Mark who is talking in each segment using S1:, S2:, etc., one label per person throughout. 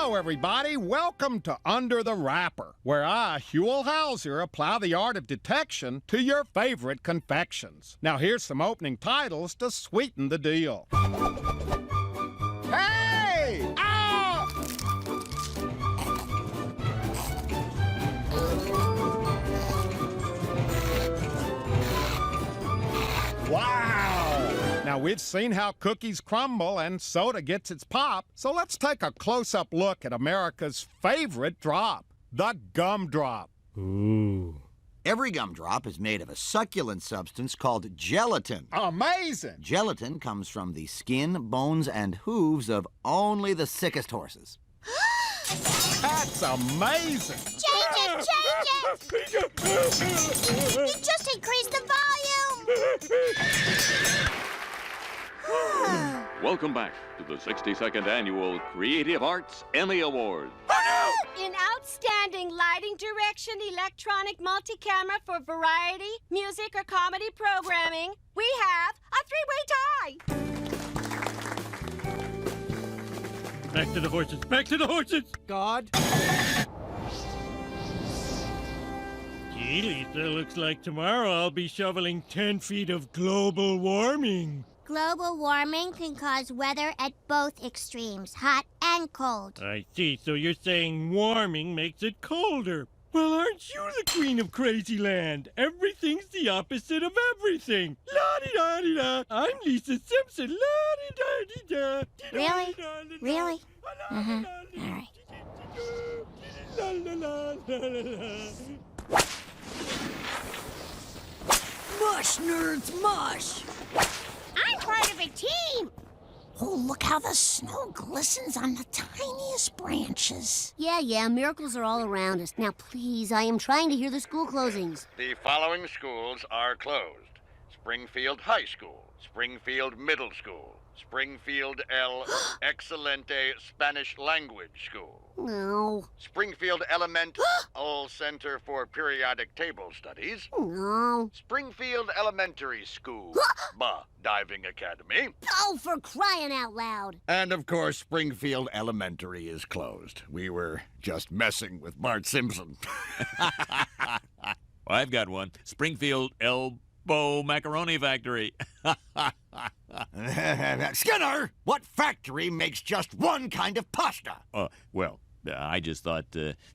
S1: Hello, everybody. Welcome to Under the Wrapper, where I, Huell Hauser, apply the art of detection to your favorite confections. Now, here's some opening titles to sweeten the deal. Hey! Ah! Wow! Now, we've seen how cookies crumble and soda gets its pop, so let's take a close-up look at America's favorite drop, the gumdrop.
S2: Ooh.
S3: Every gumdrop is made of a succulent substance called gelatin.
S1: Amazing!
S3: Gelatin comes from the skin, bones, and hooves of only the sickest horses.
S1: That's amazing!
S4: Change it! You just increased the volume!
S5: Welcome back to the 62nd Annual Creative Arts Emmy Awards.
S6: In Outstanding Lighting Direction, Electronic Multi-Camera for Variety, Music, or Comedy Programming, we have a three-way tie.
S2: Back to the horses. Back to the horses.
S7: God.
S2: Gee, Lisa, looks like tomorrow I'll be shoveling 10 feet of global warming.
S4: Global warming can cause weather at both extremes, hot and cold.
S2: I see, so you're saying warming makes it colder. Well, aren't you the queen of crazy land? Everything's the opposite of everything. La-di-da-di-da. I'm Lisa Simpson. La-di-da-di-da.
S4: Really? Really? Uh-huh. All right.
S7: Mush, nerds, mush!
S4: I'm part of a team!
S7: Oh, look how the snow glistens on the tiniest branches.
S8: Yeah, miracles are all around us. Now, please, I am trying to hear the school closings.
S9: The following schools are closed: Springfield High School, Springfield Middle School, Springfield El Excelente Spanish Language School,
S8: No.
S9: Springfield All Center for Periodic Table Studies,
S8: No.
S9: Springfield Elementary School, Diving Academy,
S8: Oh, for crying out loud.
S3: And of course, Springfield Elementary is closed. We were just messing with Bart Simpson.
S10: I've got one. Springfield Elbow Macaroni Factory.
S3: Skinner, what factory makes just one kind of pasta?
S10: I just thought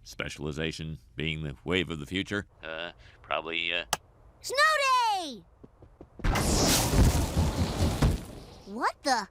S10: specialization being the wave of the future. Probably,
S8: Snow day! What the?